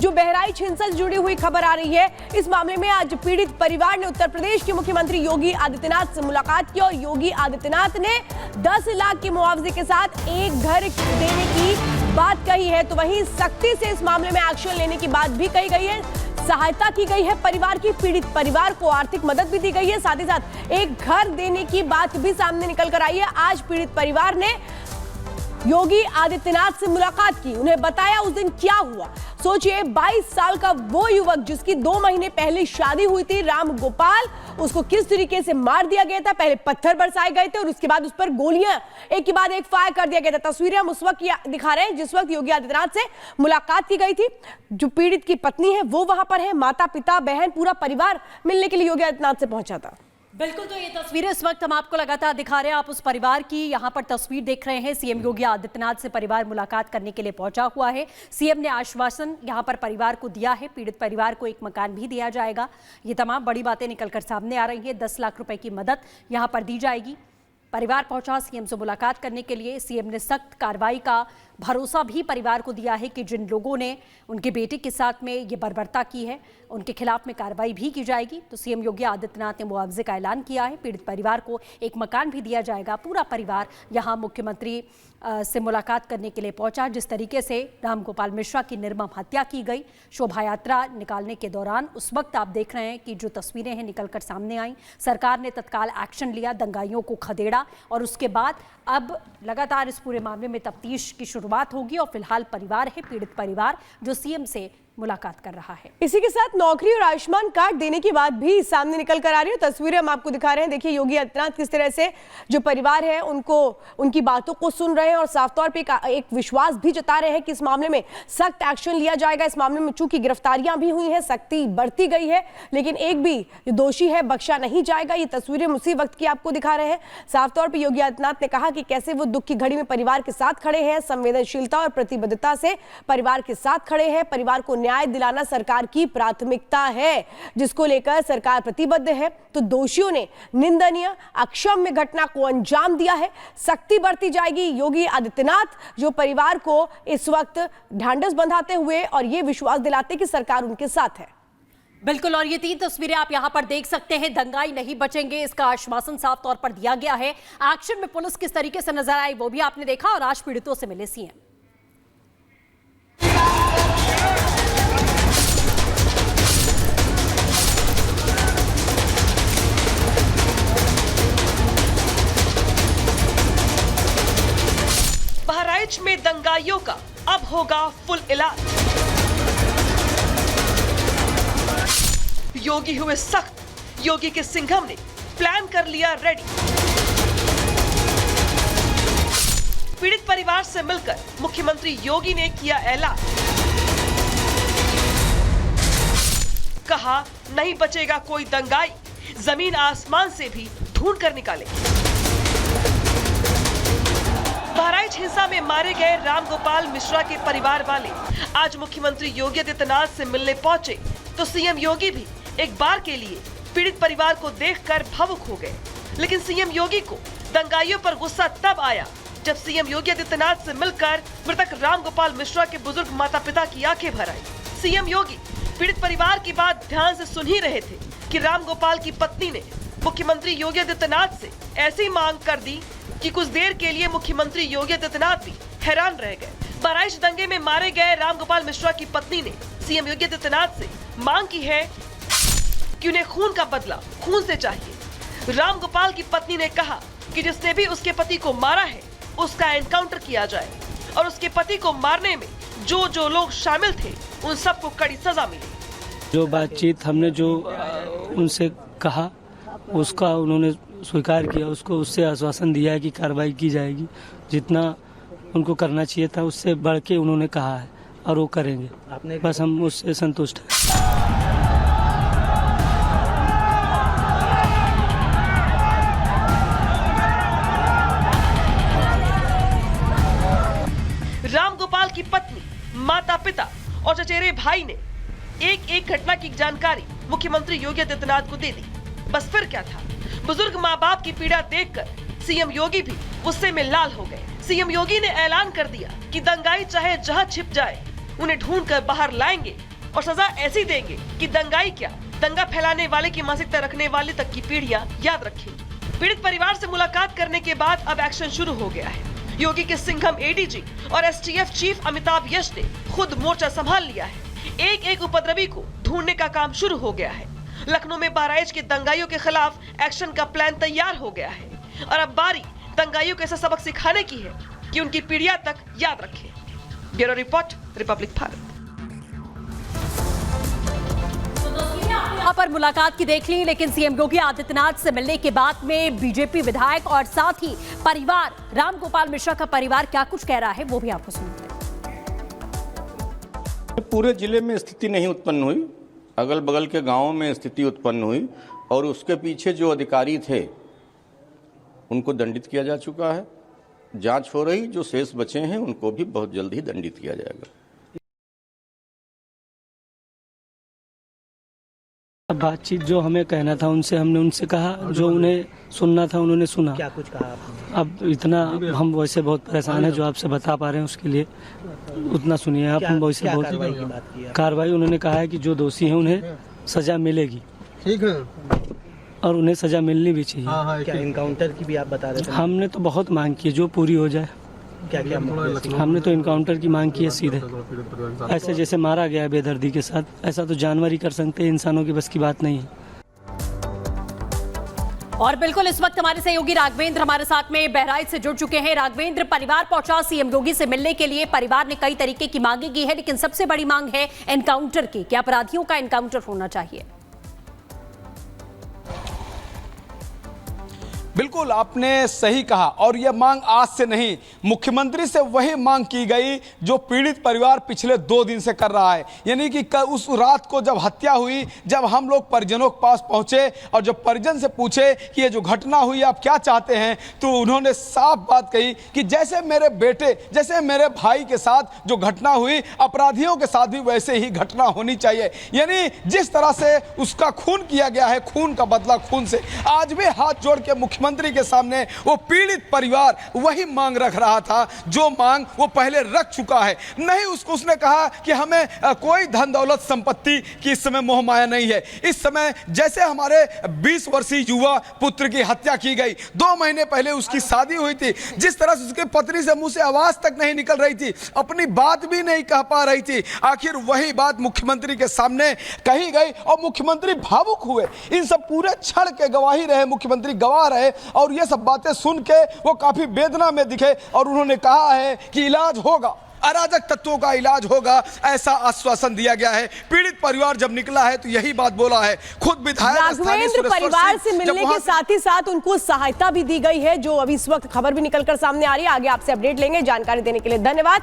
जो बहराइच हिंसा से जुड़ी हुई खबर आ रही है। इस मामले में आज पीड़ित परिवार ने उत्तर प्रदेश के मुख्यमंत्री योगी आदित्यनाथ से मुलाकात की और योगी आदित्यनाथ ने 10 लाख के मुआवजे के साथ एक घर देने की बात कही है। तो वहीं सख्ती से इस मामले में एक्शन लेने की बात भी कही गई है। सहायता की गई है परिवार की, पीड़ित परिवार को आर्थिक मदद भी दी गई है, साथ ही साथ एक घर देने की बात भी सामने निकल कर आई है। आज पीड़ित परिवार ने योगी आदित्यनाथ से मुलाकात की, उन्हें बताया उस दिन क्या हुआ। सोचिए 22 साल का वो युवक जिसकी 2 महीने पहले शादी हुई थी, राम गोपाल, उसको किस तरीके से मार दिया गया था। पहले पत्थर बरसाए गए थे और उसके बाद उस पर गोलियां एक के बाद एक फायर कर दिया गया था। तस्वीरें हम उस वक्त दिखा रहे हैं जिस वक्त योगी आदित्यनाथ से मुलाकात की गई थी। जो पीड़ित की पत्नी है वो वहां पर है, माता पिता बहन पूरा परिवार मिलने के लिए योगी आदित्यनाथ से पहुंचा था। बिल्कुल, तो ये तस्वीरें इस वक्त हम आपको लगातार दिखा रहे हैं। आप उस परिवार की यहाँ पर तस्वीर देख रहे हैं। सीएम योगी आदित्यनाथ से परिवार मुलाकात करने के लिए पहुंचा हुआ है। सीएम ने आश्वासन यहाँ पर परिवार को दिया है, पीड़ित परिवार को एक मकान भी दिया जाएगा। ये तमाम बड़ी बातें निकलकर सामने आ रही हैं। 10 लाख रुपए की मदद यहाँ पर दी जाएगी। परिवार पहुंचा सीएम से मुलाकात करने के लिए। सीएम ने सख्त कार्रवाई का भरोसा भी परिवार को दिया है कि जिन लोगों ने उनके बेटे के साथ में ये बर्बरता की है उनके खिलाफ में कार्रवाई भी की जाएगी। तो सीएम योगी आदित्यनाथ ने मुआवजे का ऐलान किया है। पीड़ित परिवार को एक मकान भी दिया जाएगा। पूरा परिवार यहाँ मुख्यमंत्री से मुलाकात करने के लिए पहुंचा। जिस तरीके से राम गोपाल मिश्रा की निर्मम हत्या की गई, शोभा यात्रा निकालने के दौरान उस वक्त आप देख रहे हैं कि जो तस्वीरें हैं निकलकर सामने आई। सरकार ने तत्काल एक्शन लिया, दंगाइयों को खदेड़ा और उसके बाद अब लगातार इस पूरे मामले में तफ्तीश की शुरुआत होगी। और फिलहाल परिवार है, पीड़ित परिवार, जो सीएम से मुलाकात कर रहा है। इसी के साथ नौकरी और आयुष्मान कार्ड देने की बात भी सामने निकल कर आ रही है। तस्वीरें हम आपको दिखा रहे हैं। देखिए योगी आदित्यनाथ किस तरह से जो परिवार है उनको उनकी बातों को सुन रहे हैं और साफ तौर पे एक विश्वास भी जता रहे हैं कि इस मामले में सख्त एक्शन लिया जाएगा। इस मामले में चूंकि गिरफ्तारियां भी हुई हैं, सख्ती बढ़ती गई है, लेकिन एक भी दोषी है बख्शा नहीं जाएगा। ये तस्वीरें उसी वक्त की आपको दिखा रहे हैं। साफ तौर पर योगी आदित्यनाथ ने कहा कि कैसे वो दुख की घड़ी में परिवार के साथ खड़े हैं, संवेदनशीलता और प्रतिबद्धता से परिवार के साथ खड़े हैं। परिवार को न्याय दिलाना सरकार की प्राथमिकता है, जिसको लेकर सरकार प्रतिबद्ध है। तो दोषियों ने निंदनीय अक्षम्य घटना को अंजाम दिया है, सख्ती बरती जाएगी। योगी आदित्यनाथ जो परिवार को इस वक्त ढांढस बंधाते हुए और ये विश्वास दिलाते कि सरकार उनके साथ है। बिल्कुल, और ये 3 तस्वीरें आप यहां पर देख सकते हैं। दंगाई नहीं बचेंगे, इसका आश्वासन साफ तौर पर दिया गया है। एक्शन में पुलिस किस तरीके से नजर आई वो भी आपने देखा और आज पीड़ितों से मिले सीएम। बहराइच में दंगाइयों का अब होगा फुल इलाज। योगी हुए सख्त, योगी के सिंघम ने प्लान कर लिया रेडी। पीड़ित परिवार से मिलकर मुख्यमंत्री योगी ने किया ऐलान, कहा नहीं बचेगा कोई दंगाई, जमीन आसमान से भी ढूंढ कर निकाले। बहराइच हिंसा में मारे गए राम गोपाल मिश्रा के परिवार वाले आज मुख्यमंत्री योगी आदित्यनाथ से मिलने पहुंचे तो सीएम योगी भी एक बार के लिए पीड़ित परिवार को देखकर भावुक हो गए। लेकिन सीएम योगी को दंगाइयों पर गुस्सा तब आया जब सीएम योगी आदित्यनाथ से मिलकर मृतक राम गोपाल मिश्रा के बुजुर्ग माता पिता की आंखें भर आई। सीएम योगी पीड़ित परिवार की बात ध्यान से सुन ही रहे थे कि राम गोपाल की पत्नी ने मुख्यमंत्री योगी आदित्यनाथ से ऐसी मांग कर दी कि कुछ देर के लिए मुख्यमंत्री योगी आदित्यनाथ भी हैरान रह गए। बहराइच दंगे में मारे गए राम गोपाल मिश्रा की पत्नी ने सीएम योगी आदित्यनाथ से मांग की है कि उन्हें खून का बदला खून से चाहिए। राम गोपाल की पत्नी ने कहा कि जिसने भी उसके पति को मारा है उसका एनकाउंटर किया जाए और उसके पति को मारने में जो लोग शामिल थे उन सबको कड़ी सजा मिले। जो बातचीत हमने जो उनसे कहा उसका उन्होंने स्वीकार किया, उसको उससे आश्वासन दिया है कि कार्रवाई की जाएगी। जितना उनको करना चाहिए था उससे बढ़ के उन्होंने कहा है और वो करेंगे। बस हम उससे संतुष्ट हैं। राम गोपाल की पत्नी, माता पिता और चचेरे भाई ने एक एक घटना की जानकारी मुख्यमंत्री योगी आदित्यनाथ को दे दी। बस फिर क्या था, बुजुर्ग माँ बाप की पीड़ा देखकर सीएम योगी भी गुस्से में लाल हो गए। सीएम योगी ने ऐलान कर दिया कि दंगाई चाहे जहां छिप जाए उन्हें ढूंढकर बाहर लाएंगे और सजा ऐसी देंगे कि दंगाई क्या, दंगा फैलाने वाले की मानसिकता रखने वाले तक की पीढ़ियां याद रखेंगी। पीड़ित परिवार से मुलाकात करने के बाद अब एक्शन शुरू हो गया है। योगी के सिंघम एडीजी और एसटीएफ चीफ अमिताभ यश ने खुद मोर्चा संभाल लिया है। एक एक उपद्रवी को ढूंढने का काम शुरू हो गया है। लखनऊ में बहराइच के दंगाइयों के खिलाफ एक्शन का प्लान तैयार हो गया है और अब बारी दंगाइयों को ऐसा सबक सिखाने की है कि उनकी पीढ़ियां तक याद रखें। Bureau report, Republic Bharat. यहाँ पर मुलाकात की देख ली, लेकिन सीएम योगी आदित्यनाथ से मिलने के बाद में बीजेपी विधायक और साथ ही परिवार राम गोपाल मिश्रा का परिवार क्या कुछ कह रहा है वो भी आपको सुनते हैं। पूरे जिले में स्थिति नहीं उत्पन्न हुई, अगल बगल के गांवों में स्थिति उत्पन्न हुई और उसके पीछे जो अधिकारी थे उनको दंडित किया जा चुका है। जांच हो रही, जो शेष बचे हैं उनको भी बहुत जल्द ही दंडित किया जाएगा। बातचीत जो हमें कहना था उनसे हमने उनसे कहा, जो उन्हें सुनना था उन्होंने सुना। क्या कुछ कहा आपने? अब इतना हम वैसे बहुत परेशान हैं, जो आपसे बता पा रहे हैं उसके लिए उतना सुनिए आप। हम वैसे बहुत कार्रवाई उन्होंने कहा है कि जो दोषी हैं उन्हें सजा मिलेगी, ठीक है, और उन्हें सजा मिलनी भी चाहिए। क्या इनकाउंटर की भी आप बता रहे थे? हमने तो बहुत मांग की है, जो पूरी हो जाए। क्या क्या हमने तो इनकाउंटर की मांग की है सीधे। ऐसे जैसे मारा गया बेदर्दी के साथ, ऐसा तो जानवर ही कर सकते हैं, इंसानों की बस की बात नहीं है। और बिल्कुल इस वक्त हमारे सहयोगी राघवेंद्र हमारे साथ में बहराइच से जुड़ चुके हैं। राघवेंद्र, परिवार पहुंचा सीएम योगी से मिलने के लिए। परिवार ने कई तरीके की मांगे की है, लेकिन सबसे बड़ी मांग है एनकाउंटर की। क्या अपराधियों का एनकाउंटर होना चाहिए? बिल्कुल आपने सही कहा, और यह मांग आज से नहीं, मुख्यमंत्री से वही मांग की गई जो पीड़ित परिवार पिछले 2 दिन से कर रहा है। यानी कि उस रात को जब हत्या हुई, जब हम लोग परिजनों के पास पहुंचे और जब परिजन से पूछे कि ये जो घटना हुई आप क्या चाहते हैं, तो उन्होंने साफ बात कही कि जैसे मेरे बेटे, जैसे मेरे भाई के साथ जो घटना हुई, अपराधियों के साथ भी वैसे ही घटना होनी चाहिए। यानी जिस तरह से उसका खून किया गया है, खून का बदला खून से। आज भी हाथ जोड़ के मुख्यमंत्री के सामने वो पीड़ित परिवार वही मांग रख रहा था जो मांग वो पहले रख चुका है। नहीं उसने कहा कि हमें कोई धन दौलत संपत्ति की इस समय मोह माया नहीं है। इस समय जैसे हमारे 20 वर्षीय युवा पुत्र की हत्या की गई, 2 महीने पहले उसकी शादी हुई थी, जिस तरह से उसके पत्नी से मुंह से आवाज तक नहीं निकल रही थी, अपनी बात भी नहीं कह पा रही थी, आखिर वही बात मुख्यमंत्री के सामने कही गई और मुख्यमंत्री भावुक हुए। इन सब पूरे क्षण के गवाही रहे, मुख्यमंत्री गवाह रहे और ये सब बातें सुन के वो काफी वेदना में दिखे और उन्होंने कहा है कि इलाज होगा, अराजक तत्वों का इलाज होगा, ऐसा आश्वासन दिया गया है। पीड़ित परिवार जब निकला है तो यही बात बोला है। खुद विधायक राघवेंद्र, परिवार से मिलने के साथ ही साथ उनको सहायता भी दी गई है, जो अभी इस वक्त खबर भी निकलकर सामने आ रही है। आगे आपसे अपडेट लेंगे। जानकारी देने के लिए धन्यवाद।